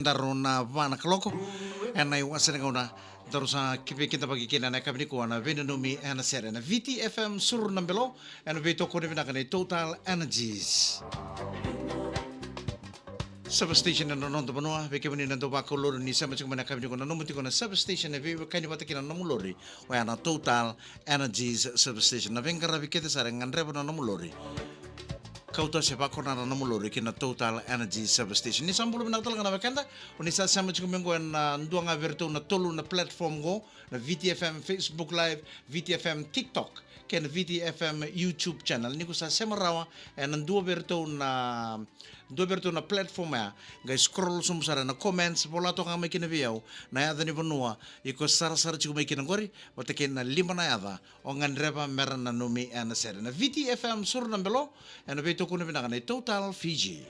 Darona vana kaloko ena iwasana ngona darusa kipe kita bagi kina na kabini ko na venenomi ena sere na VTFM sur nambelo ena veto ko na Total Energies substation na non to banoa veke mani na do ba ko loro ni sama chuma na kabini ko na nomuti ko na substation na ve kani bata kina no mulori wa na Total Energies substation na vengara veke te sare ngandre na no mulori kauta sepa kona na mulori kina Total Energy Substation. Ni sambulu na talaga na bakanda. Uni sa sama chiko mengo na nduanga verto na tolu na platform go na VTFM Facebook Live, VTFM TikTok, ken VTFM YouTube channel. Ni ko sa sema rawa na dua berto na platform ya. Guys scroll sumusara na comments bola to kama kina biao na yada ni bonua iko sara chiko mai kina gori watake na lima na yada o ngandreba mera na numi na sere na VTFM sur na belo na beto kuna binaka na Total Fiji.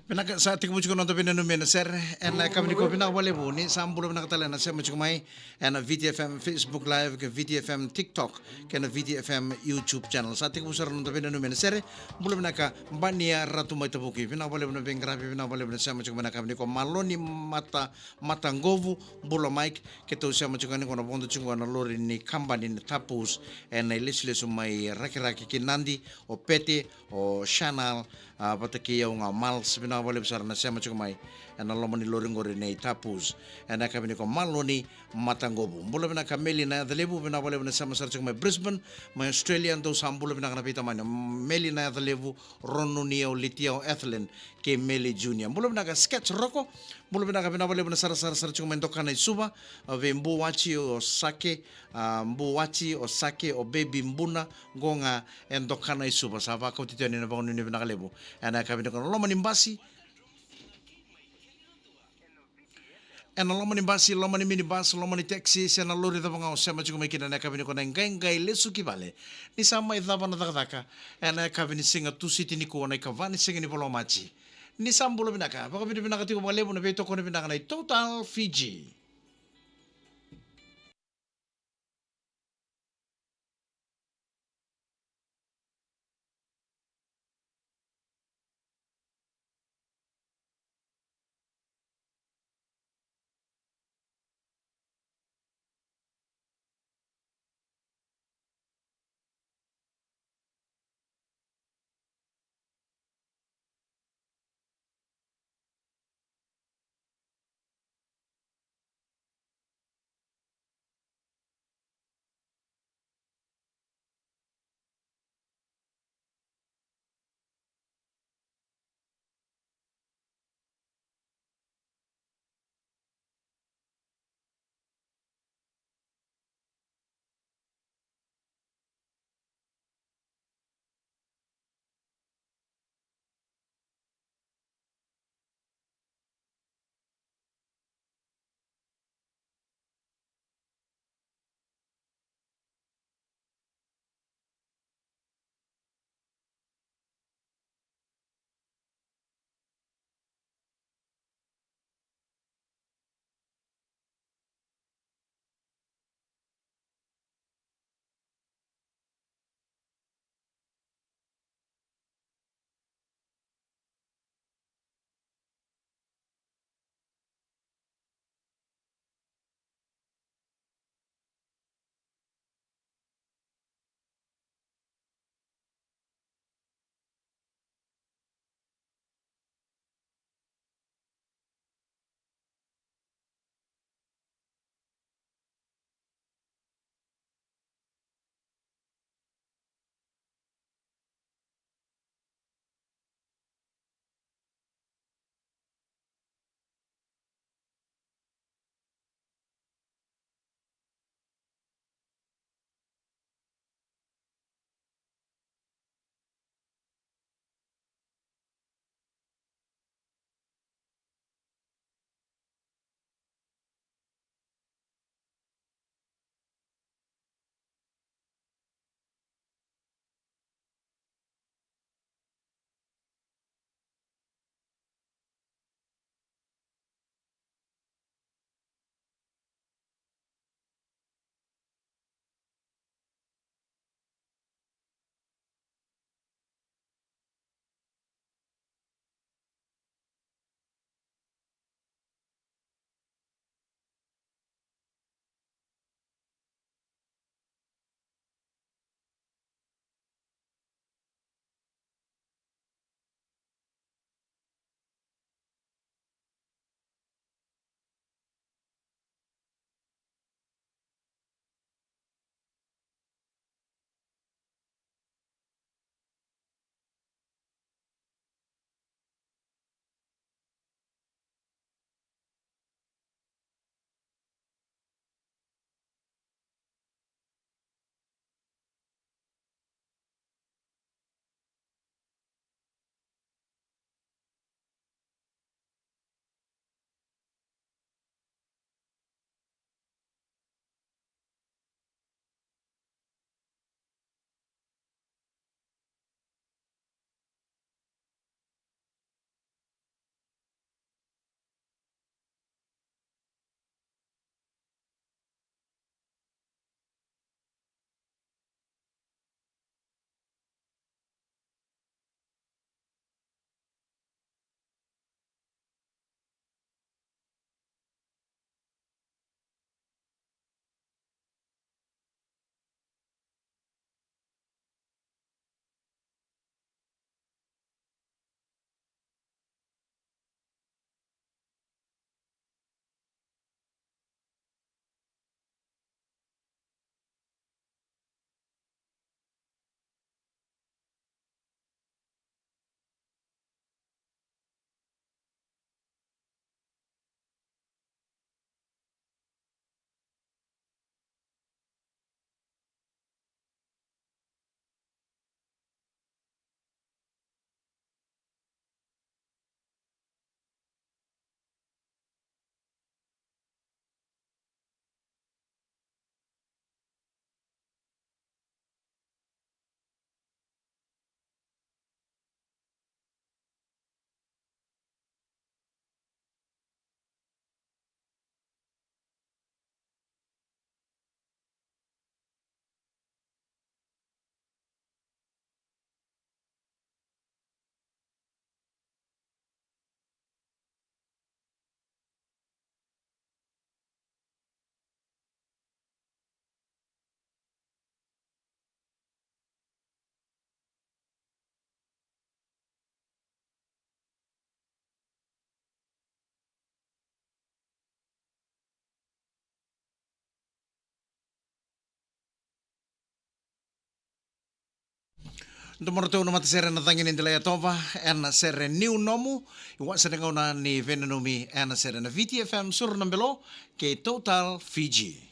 Pinaka sa ating mo nonto pinanumena sir and kami ni ko pinawale mo ni sambulo nakatala na sa mo may and VTFM Facebook Live ke VTFM TikTok ke na VTFM YouTube channel sa ating mo sir nonto pinanumena sir bulo naka bania ratu mai tabuki pinawale mo ben grabe pinawale mo sa mo kami ni ko maloni mata ngovu bulo mic ke to sa mo ni ko na bondo chungo na lori ni kambani ni tapus and na ilisile sumai raki kinandi o pete o channel pataki yung mal sa pinawali besar na siya macam mai ena lomani loringori nei tapus ena kami ko maloni matangobu bula bina kameli na dalebu bina bole bina sama sarchuk mai Brisbane mai Australia ndo sambula bina kana pita manya meli na dalebu ronunio litio ethylene ke meli junior bula bina ka sketch roko bula bina ka bina bole bina sara sarchuk mai ndokana isuba ve mbu wachi o sake mbu wachi o sake o baby mbuna gonga endokana isuba sava ko titani na bangun ni bina kalebu ena kami ko lomani mbasi ena lomani basi lomani minibus lomani taxi sena lori da bangau sema chuko mekina na kabini ko ngai ngai lesu kibale ni sama idaba na daka ena kabini singa tu siti ni ko na kavani singa ni polo machi ni sambulo binaka baka binaka tiko malebu na beto ko na binaka na total Fiji Tumorto na mata sere na tangin in delaya tova en sere new nomu iwa sere na ni venenomi en sere na VTFM sur nambelo ke Total Fiji.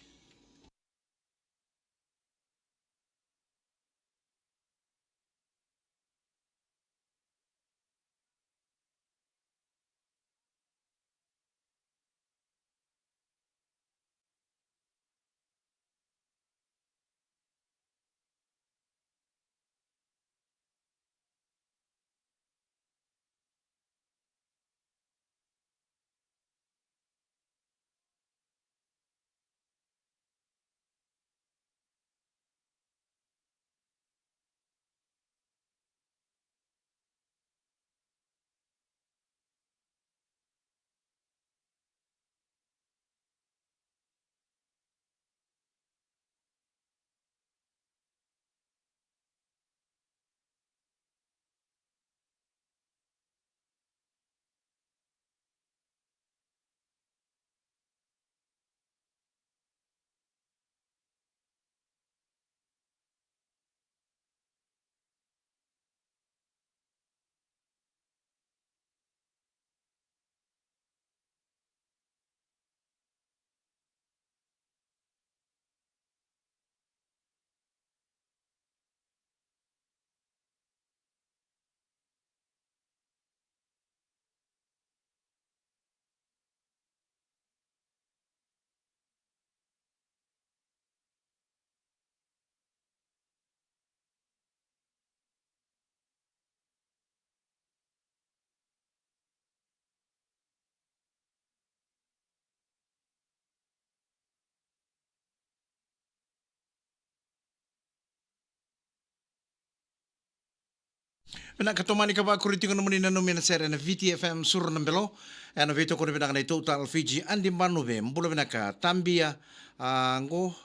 Pina katomani ka ba kuriti ko naman na na sere na VTFM sur nambelo en vito ko na na Total Fiji andi manuve mbulo na ka tambia ngo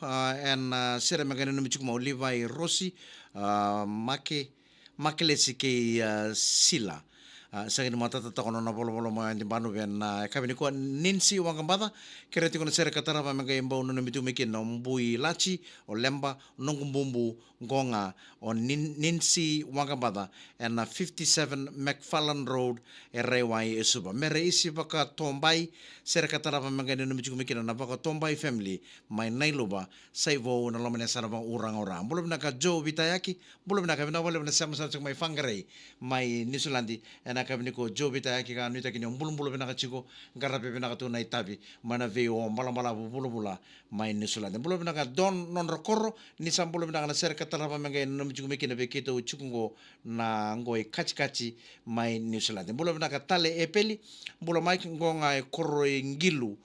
en sere magana no michuk mo Levi Rossi makelesi ke sila. Sa ina mata tata kono na bolo bolo ma andi banu ben kabini ko ninsi wanga bata kereti kono sere katara pa mga imba no mitu miki no mbui lachi o lemba nongu bumbu ngonga o ninsi wanga bata and 57 McFarland Road e rewai e suba mere isi baka tombai sere katara pa mga no mitu miki na baka tombai family mai nailoba sai vo na lomene sana bang urang orang belum na ka Joe Vitayaki belum na ka na wala na sama sa mai fangarei mai nisulandi ena kabini ko jobi ta ki ka nuita kini umbul umbul bena ka chiko ngara pe bena ka tu na itabi mana ve o mbala mbala bulu bula mai ni sulande bulu bena ka don non rokorro ni sam bulu bena ka ser ka tara pa menga no mjugu meki na be kito chukungo na ngoi kachi kachi mai ni sulande bulu bena ka tale epeli bulu mai ngonga e korro e ngilu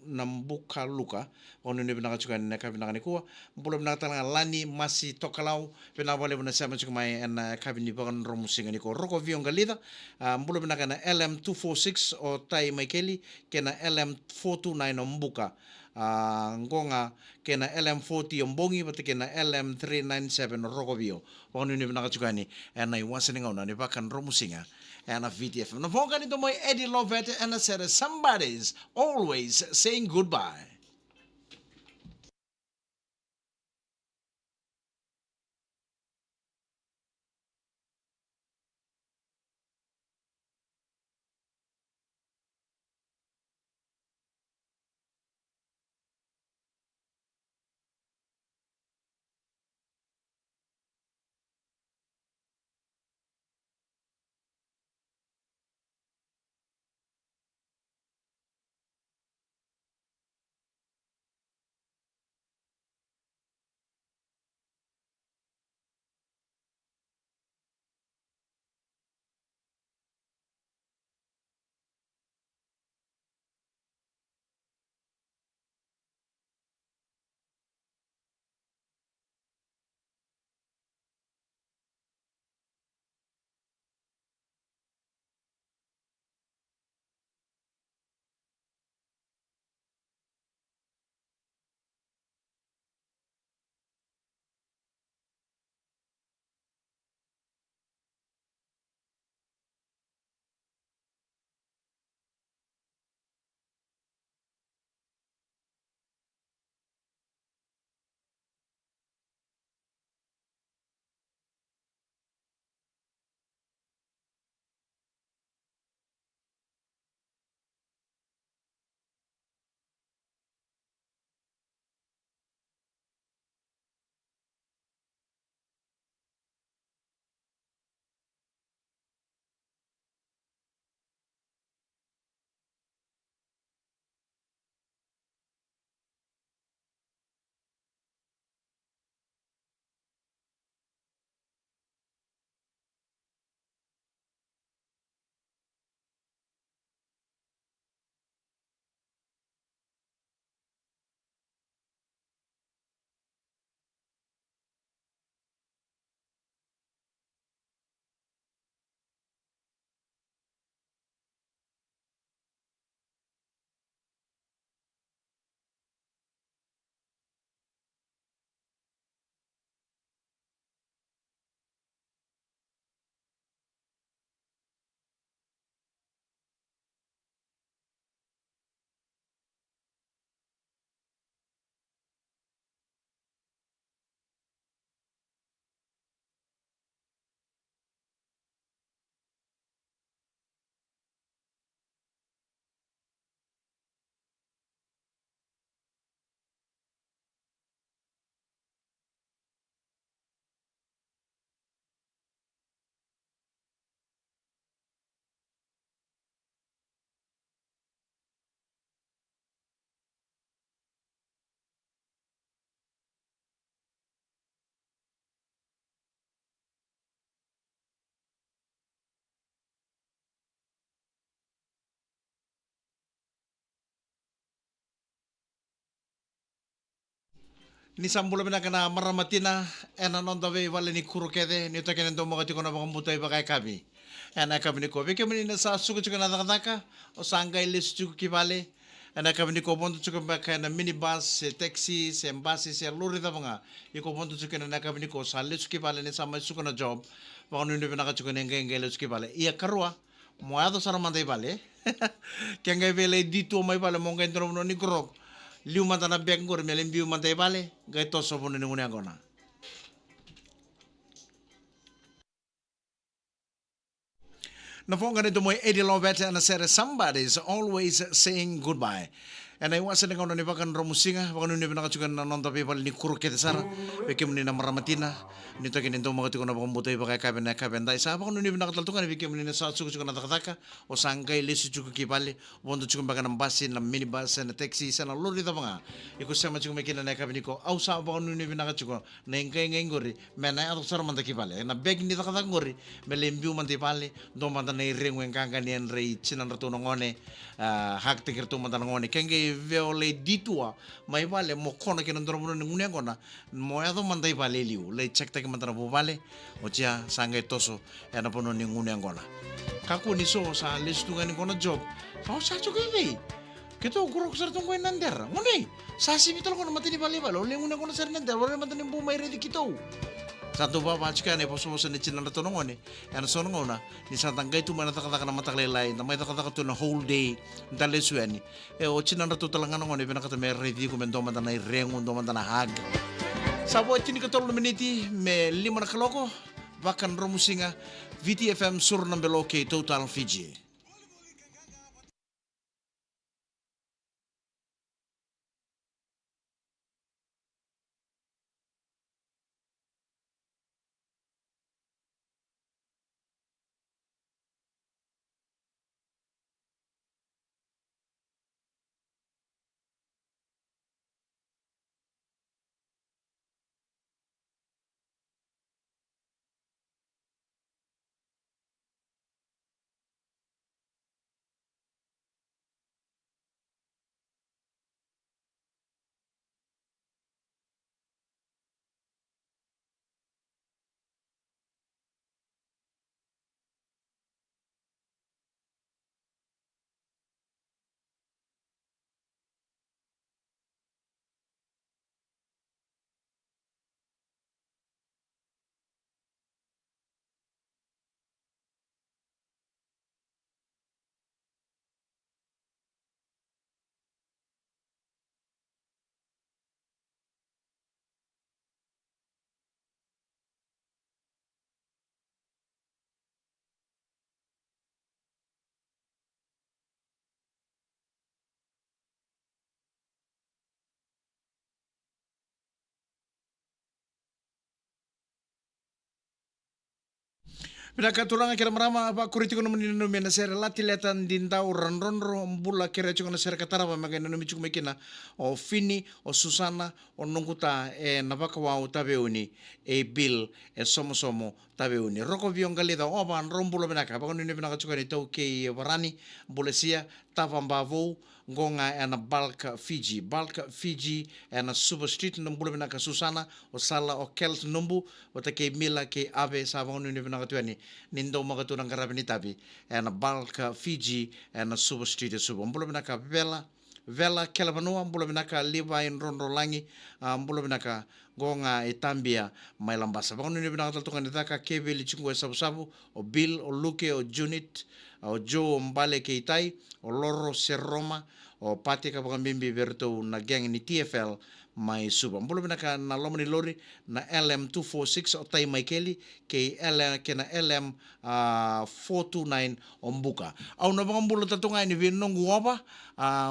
nambuka luka onu ne bena ka chuka ne ka bena ka ni kuwa bulu bena ka tala lani masi tokalau bena bole bena sama chuka mai en kabini bakan romu singa ni ko roko viong galida mbulu bena kana LM246 o tai Maikeli kena LM429 o mbuka ngonga kena LM40 o mbongi pati kena LM397 o roko vio onu ne bena ka chuka ni en ai waseninga ona ni bakan romu singa and a VTF. Na vonga nito mo Eddie Lovett and I said somebody's always saying goodbye. Ni sambulo bina kana maramatina ena nonda ve vale ni kurukede ni to kenen to magati kona bakambutai bakai kami. Ena kami ni ko veke meni na sa suku chuka na taka o sangai lis chuku kivale. Ena kami ni ko bonto chuka bakai na minibus se taxi se embasi se lori da banga. Iko bonto chuka na kami ni ko sa lis kivale ni sama suka na job. Bakanu ni bina ka chuka nenga nenga lis kivale. Ia karua moado sara mandai vale. Kenga vele ditu mai vale monga entro no ni krok. Liu mantana bek ngor melem biu mantai vale gai toso pun ni ngune agona. Na fonga nito mo Eddie Lovett and said somebody's always saying goodbye. And I was saying on the Vakan Romusinga, Vakan Nivanachukan non the people ni Kurukete Sara, became in Maramatina, Nitakin in Domotuna Bombote Cabin Cabin Daisa, Vakan Nivanakan became in a Satsukan or Sangai Lisu Kipali, want to Chukabakan Basin, a minibus and a taxi and a lorry the Vanga. You could say much to make in a Cabinico, outside Vakan Nivanachuko, Nangang Angori, Mana of Saraman the Kipali, and a begging the Katangori, Melimbu Mantipali, Domantane Ring when Kangani and Ray Chinantonone, Hak Ticker to Mantanone, Kenge. Veole ditua mai vale mo kona ke nandro mo ngunya gona mo ya do mandai vale liu le check ta ke mandra bo vale o tia sangai toso ya na pono ni ngunya gona kaku ni so sa listu gani gona job fa sa chu ke vei ke to gro sar tong ko nander ngone sa si bitol gona matini vale vale le ngunya gona sar nander vale matini bu mai re di kito satu bapa chika ne poso se ne chinan to ngone ana so ngona ni sa tanggai tu mana tak tak na matak lelai na mai tak tak tu na whole day ndale suani e o chinan to talangan ngone bena kata me ready ko men do man na rengu do man na hag sabo chini ka tolo miniti me lima na kaloko Vakan Romusinga VTFM sur na beloke total Fiji. Pinakaturanga kira marama apa kuriti kono menino mena sere lati letan dintau ranronro mbula kira chukona sere kataraba magana no michuk mekina o Fini o Susana o nunguta e navaka wau tabeuni e Bill e somo somo tabeuni roko vion galida o ban rombulo benaka pa kono ni benaka chukani tau ke warani bulesia tavambavo ngonga ena Balk Fiji ena Super Street nombula benaka Susana o sala o Kels numbu o ke Mila ke Ave sa bangon ni benaka tuani nindo magatunang karabini tabi ena Balk Fiji ena Super Street subo mbula benaka Vela Kelavanua mbula benaka Liva in Rondo Langi mbula benaka gonga e Tambia mai lambasa bangon ni benaka taltungan ditaka kebeli chungwe sabu-sabu o Bill o Luke o Junit o Joe Mbale Keitai o Loro Serroma o Pati ka bimbi verto na geng ni TFL mai suba mbolo binaka na lomani lori na LM 246 o tai mai keli ke LM ke na LM 429 ombuka au na bang mbolo tatunga ni vinong guapa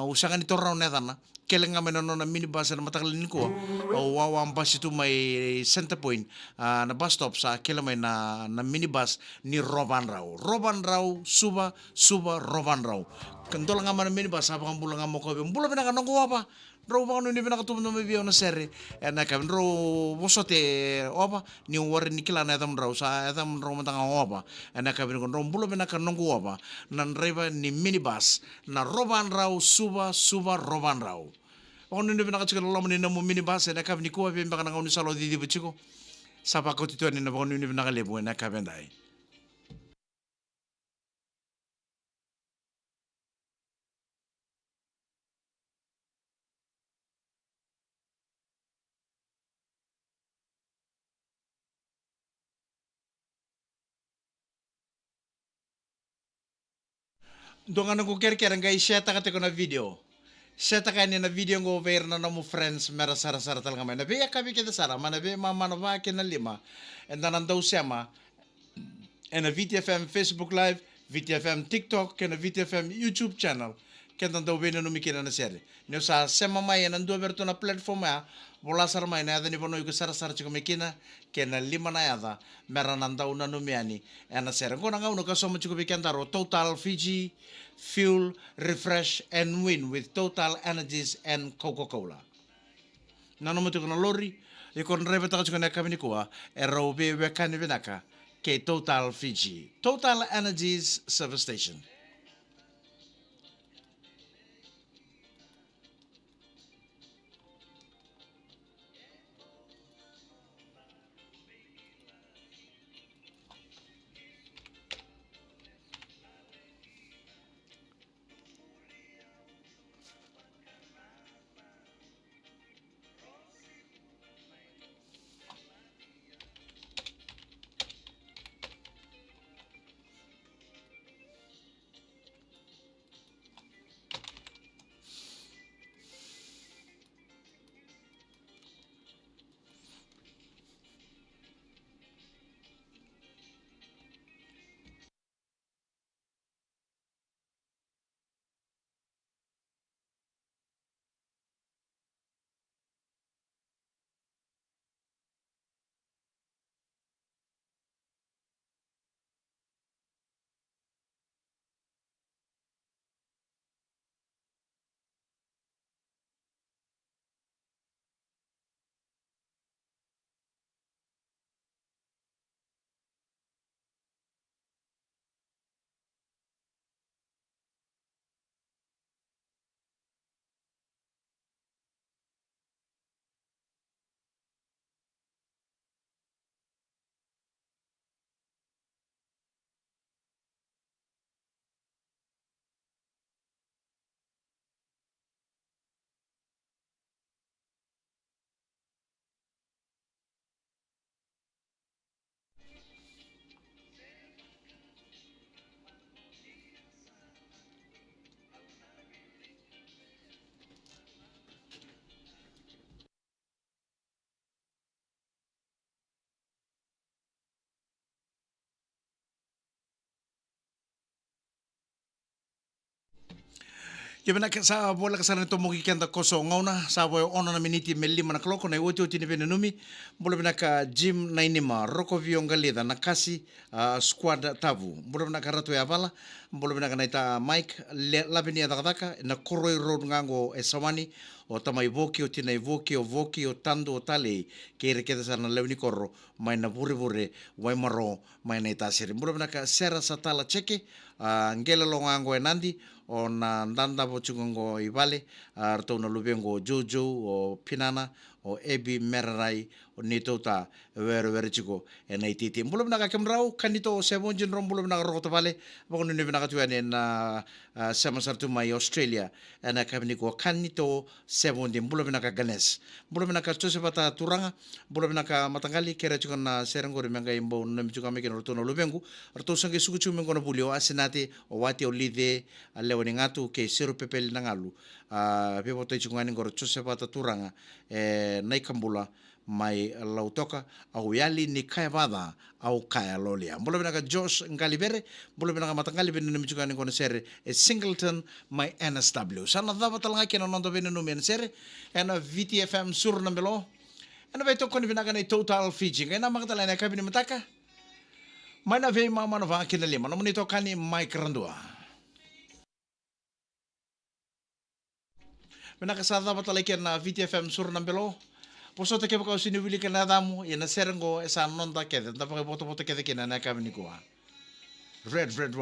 usakan ito raw netana kelenga menono na minibus na matakalin ko o wawa bus itu may center point na bus stop sa kelamay na minibus ni Roban Raw suba Roban Raw kantola nga man minibus sa pakambula nga mo ko mbula binaka nang guapa Ro bang ni binaka tum no biyo na sere na kam ro bosote opa ni war ni kila na tam raw sa tam ro matanga opa na kam ro mbulo binaka nang guapa nan reba ni minibus na Roban Raw suba Roban Raw Ono ni bina kachika lolo ni na mumini basa na kabni ko be baka na ngoni salo di buchiko. Sapa ko tito ni na ono ni bina kalebo na kabendai. Dongan ko ker ngai share ta kate ko na video. Share ta kani na video ngo ver na mo friends mera sara sara tal ngamai. Na be akabi kita sara mana be mama na va kena lima. And dan andau sema. En a VTFM Facebook Live, VTFM TikTok, kena VTFM YouTube channel. Kena andau bene no mikina na sere. Ne sa sema mai en andau berto na platform ya. Bola sar mai na ni bono ko sara sara chiko mikina kena lima na yada mera nandau na no miani. En a sere ngona ngau no ka so mo chiko bikandaro Total Fiji Fuel, refresh, and win with Total Energies and Coca-Cola. Nano mo na lori, ikon rebe taka chukana kamini kuwa, erobe wekani vinaka, ke Total Fiji. Total Energies Service Station. Yabana sa bola kasana to mogi kenda koso ngona sa boy ona na miniti melli mana kloko na oti oti ni benumi bola bina ka gym na inima roko viongalida na kasi squad tavu bola bina ka rato ya bala bola bina ka naita Mike labini adaka na koroi road ngango e sawani o tamai voki o tina voki o tando o tale ke reketa sana lewni korro mai na bure wai maro mai na ita siri bola bina ka sera satala cheke ngela lo ngango e nandi o na ndanda po chungongo i vale arto na lubengo Jojo o Pinana o Ebi Merarai o Nitota were chiko e na ititi mbulum na kakemrau kanito sebonjin rom mbulum na roto vale bako nune vina katuane na samasartu mai Australia e na kamini ko kanito sebonjin mbulum na kaganes mbulum na kachose bata turanga mbulum na ka matangali kera chiko na serangori menga imbo nami chiko ameke roto na lubengu arto sange suku chumengo na bulio asenate o wati o lide lewa ni ngatu ke siru pepeli na ngalu pepo tai chungani ngoro chose bata turanga nai kambula mai lautoka au yali ni kaya vada au kaya lolia mbolo bina ka Josh Ngalibere mbolo bina ka matangali bina numi chungani ngoro sere Singleton mai NSW sana dhava talanga kena nondo bina numi sere ena VTFM sur nambelo ena vai tokoni bina ka nei Total Fiji kena makatala ena kabini mataka mai na vei mama na va kena lima namuni tokani Mike Randua Bina kasada batala na VTFM sur nambelo poso te keba sini wili kena damu ina serengo esa nonda kede ndapa boto kede kena na kamini ko red